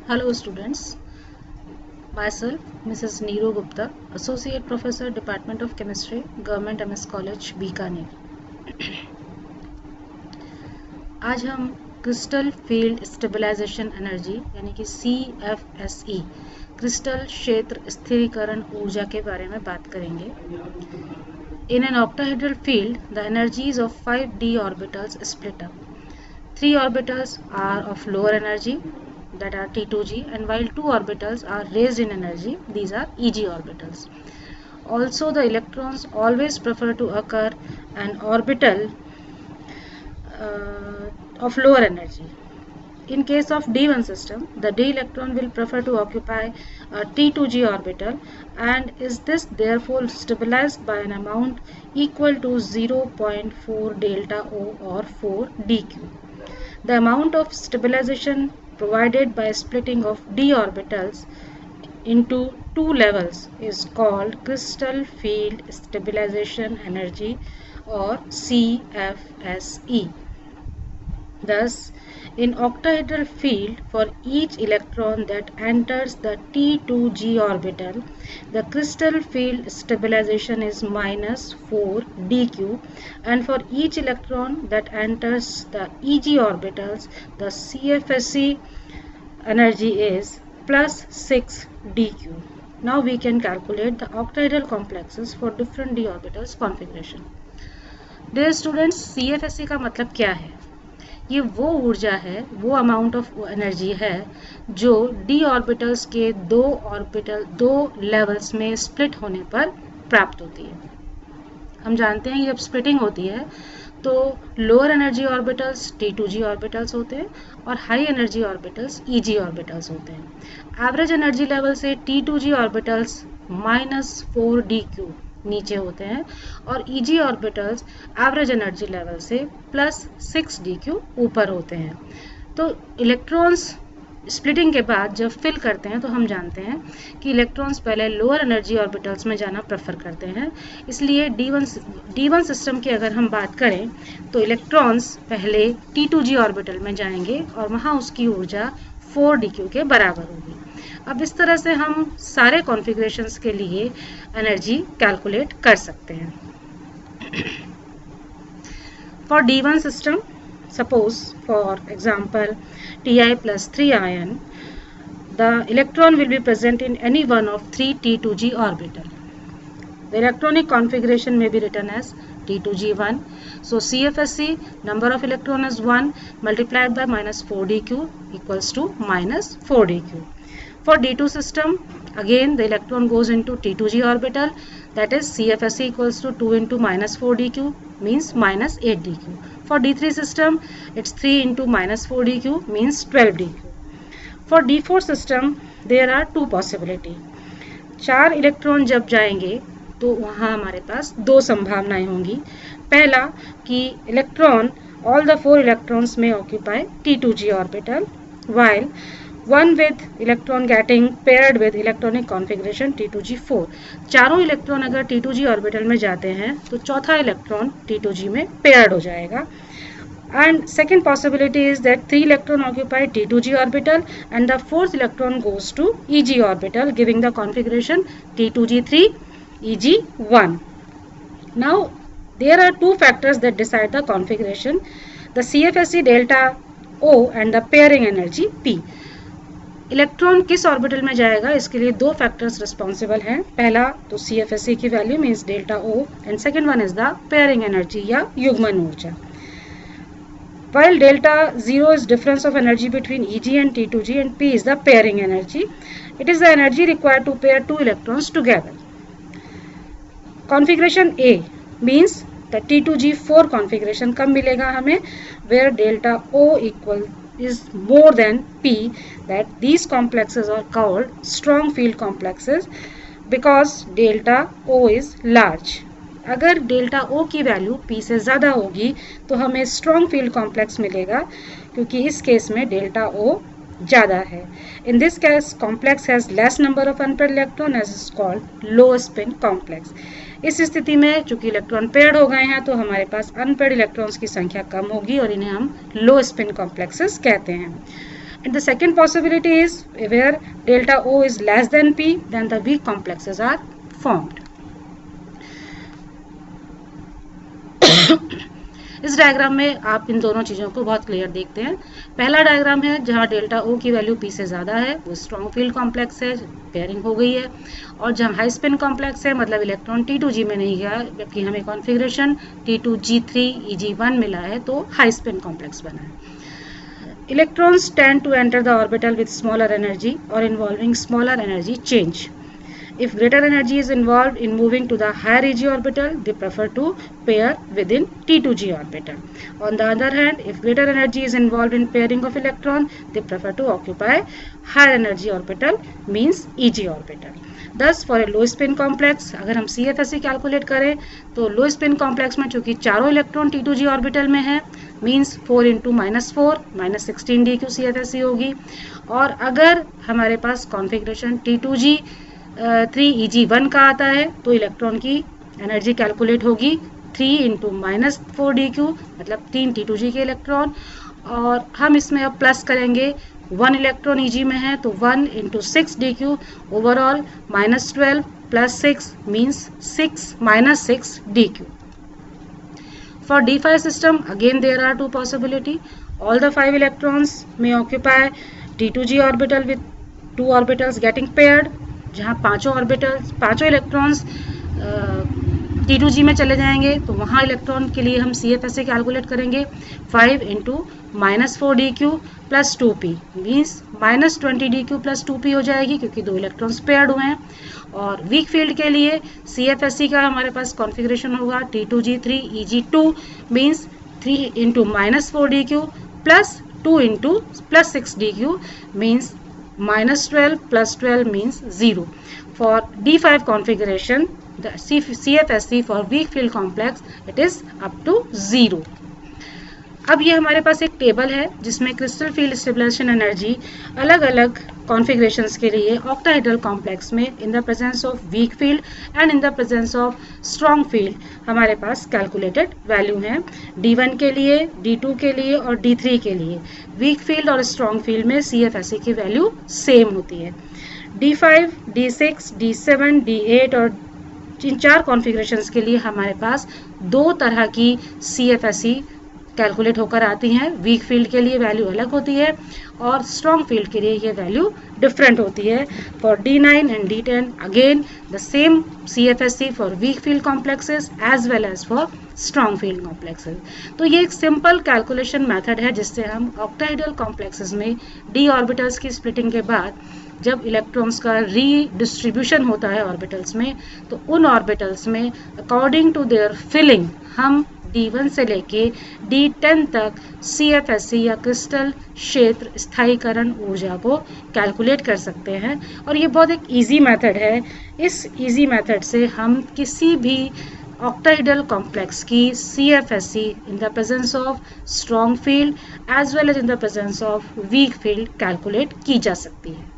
Hello students, myself Mrs. Neeru Gupta, Associate Professor, Department of Chemistry, Government MS College, Bikaner. आज हम crystal field stabilization energy यानी कि CFSE crystal क्षेत्र स्थिरीकरण ऊर्जा के बारे में बात करेंगे। In an octahedral field, the energies of 5d orbitals split up. 3 orbitals are of lower energy, that are T2g, and while 2 orbitals are raised in energy, these are EG orbitals. Also, the electrons always prefer to occur an orbital of lower energy. In case of D1 system, the d electron will prefer to occupy a T2g orbital and is this therefore stabilized by an amount equal to 0.4 delta O or 4 dq. The amount of stabilization provided by splitting of d orbitals into two levels is called crystal field stabilization energy or CFSE. Thus, in octahedral field, for each electron that enters the T2g orbital, the crystal field stabilization is minus 4 dq, and for each electron that enters the EG orbitals, the CFSE energy is plus 6 dq. Now we can calculate the octahedral complexes for different d orbitals configuration. Dear students, CFSE का मतलब क्या है? ये वो ऊर्जा है, वो amount of energy है जो डी ऑर्बिटल्स के दो लेवल्स में स्प्लिट होने पर प्राप्त होती है। हम जानते हैं कि जब स्प्लिटिंग होती है तो lower energy orbitals T2g orbitals होते हैं और high energy orbitals EG orbitals होते हैं। एवरेज एनर्जी लेवल से T2g ऑर्बिटल्स -4 dq नीचे होते हैं और EG orbitals average energy level से +6 dq ऊपर होते हैं। तो इलेक्ट्रॉन्स स्प्लिटिंग के बाद जब फिल करते हैं तो हम जानते हैं कि इलेक्ट्रॉन्स पहले लोअर एनर्जी ऑर्बिटल्स में जाना प्रेफर करते हैं। इसलिए D1 सिस्टम की अगर हम बात करें तो इलेक्ट्रॉन्स पहले T2g ऑर्बिटल में जाएंगे और वहाँ उसकी ऊर्जा 4 dq के बराबर होगी। अब इस तरह से हम सारे कॉन्फ़िगरेशंस के लिए एनर्जी कैलकुलेट कर सकते हैं। For D1 system, suppose for example Ti plus 3 ion, the electron will be present in any one of 3 T2g orbital. The electronic configuration may be written as T2g1. So CFSE, number of electron is 1 multiplied by -4 dq equals to -4 dq. For D2 system, again the electron goes into T2g orbital, that is CFSE equals to 2 into -4 dq means -8 dq. For D3 system, it's 3 into -4 dq means 12 dq. For D4 system, there are two possibility. 4 electron जब जाएंगे तो वहाँ हमारे पास दो संभावनाएं होंगी। पहला कि electron all the 4 electrons may occupy T2g orbital, while one with electron getting paired with electronic configuration T2g4. चारों इलेक्ट्रॉन अगर T2g ऑर्बिटल में जाते हैं तो चौथा इलेक्ट्रॉन T2g में पेयर्ड हो जाएगा। And second possibility is that 3 electron occupy T2g orbital and the fourth electron goes to EG orbital, giving the configuration T2g3 EG1. Now there are two factors that decide the configuration: the CFSE delta O and the pairing energy P. Electron किस orbital में जाएगा इसके लिए दो factors responsible हैं। पहला तो CFSE की value means delta O and second one is the pairing energy या युग्मन ऊर्जा। While delta 0 is difference of energy between EG and T2g and P is the pairing energy, it is the energy required to pair two electrons together. Configuration A means the T2g4 configuration कब मिलेगा हमें, where delta O equal is more than P, that these complexes are called strong field complexes because delta O is large. अगर delta O की value P से ज़्यादा होगी तो हमें स्ट्रॉन्ग फील्ड कॉम्प्लेक्स मिलेगा क्योंकि इस केस में डेल्टा O ज़्यादा है। In this case complex has less number of unpaired electron as is called low spin complex. इस स्थिति में चूंकि इलेक्ट्रॉन पेयर्ड हो गए हैं तो हमारे पास अनपेयर्ड इलेक्ट्रॉन्स की संख्या कम होगी और इन्हें हम लो स्पिन कॉम्प्लेक्सेस कहते हैं। And the second possibility is where delta O is less than P, then the weak complexes are formed. इस डायग्राम में आप इन दोनों चीज़ों को बहुत क्लियर देखते हैं. पहला डायग्राम है जहाँ डेल्टा ओ की वैल्यू पी से ज़्यादा है, वो स्ट्रॉन्ग फील्ड कॉम्प्लेक्स है, पेयरिंग हो गई है. और जहाँ हाई स्पिन कॉम्प्लेक्स है, मतलब इलेक्ट्रॉन T2G में नहीं गया, जबकि हमें कॉन्फ़िगरेशन T2G3 EG1 मिला है, तो हाई स्पिन कॉम्प्लेक्स बना है. Electrons tend to enter the orbital with smaller energy or involving smaller energy change. If greater energy is involved in moving to the higher EG orbital, they prefer to pair within T2G orbital. On the other hand, if greater energy is involved in pairing of electron, they prefer to occupy higher energy orbital, means EG orbital. Thus, for a low spin complex, अगर हम CFSE calculate करें तो लो spin complex में चूंकि चारों electron T2G orbital में है, means 4 × -4 -16 DQ CFSE होगी. और अगर हमारे पास कॉन्फ़िगरेशन T2G3 EG1 का आता है तो इलेक्ट्रॉन की एनर्जी कैलकुलेट होगी 3 × -4 DQ, मतलब 3 T2G के इलेक्ट्रॉन. और हम इसमें अब प्लस करेंगे, 1 इलेक्ट्रॉन EG में है तो 1 × 6 DQ, overall -12 + 6 means 6 DQ. For D5 system, again there are two possibilities. All the 5 electrons may occupy T2G orbital with 2 orbitals getting paired. जहाँ पांचों इलेक्ट्रॉन्स T2G में चले जाएंगे तो वहाँ इलेक्ट्रॉन के लिए हम CFSE कैलकुलेट करेंगे 5 × -4 DQ + 2P, means -20 DQ + 2P हो जाएगी क्योंकि 2 इलेक्ट्रॉन्स पेयर्ड हुए हैं. और वीक फील्ड के लिए CFSE का हमारे पास कॉन्फ़िगरेशन होगा T2G3 EG2, means 3 × -4 DQ + 2 × +6 DQ, means -12 + 12 means 0. For D5 configuration, the CFSE for weak field complex, it is up to 0. अब ये हमारे पास एक टेबल है जिसमें क्रिस्टल फील्ड स्टेबलाइजेशन एनर्जी अलग अलग कॉन्फ़िगरेशंस के लिए ऑक्टाहेड्रल कॉम्प्लेक्स में इन the presence of weak field and in the presence of strong field हमारे पास कैलकुलेटेड वैल्यू हैं. D1 के लिए, D2 के लिए और D3 के लिए वीक फील्ड और स्ट्रॉन्ग फील्ड में CFSE की वैल्यू सेम होती है. D5, D6, D7, D8 और इन 4 कॉन्फ़िगरेशंस के लिए हमारे पास 2 तरह की CFSE कैलकुलेट होकर आती हैं. वीक फील्ड के लिए वैल्यू अलग होती है और स्ट्रॉन्ग फील्ड के लिए ये वैल्यू डिफरेंट होती है. For D9 and D10 again the same CFSE for weak field complexes as well as for strong field complexes. तो ये एक सिंपल कैलकुलेशन मेथड है जिससे हम ऑक्टाहेड्रल कॉम्प्लेक्सेस में d ऑर्बिटल्स की स्प्लिटिंग के बाद जब इलेक्ट्रॉन्स का रीडिस्ट्रीब्यूशन होता है ऑर्बिटल्स में, तो उन ऑर्बिटल्स में अकॉर्डिंग टू देयर फिलिंग हम D1 से लेके D10 तक CFSE या क्रिस्टल क्षेत्र स्थायीकरण ऊर्जा को कैलकुलेट कर सकते हैं. और ये बहुत एक इजी मेथड है. इस इजी मेथड से हम किसी भी ऑक्टाहेड्रल कॉम्प्लेक्स की CFSE in the presence of strong field as well as in the presence of weak field calculate की जा सकती है.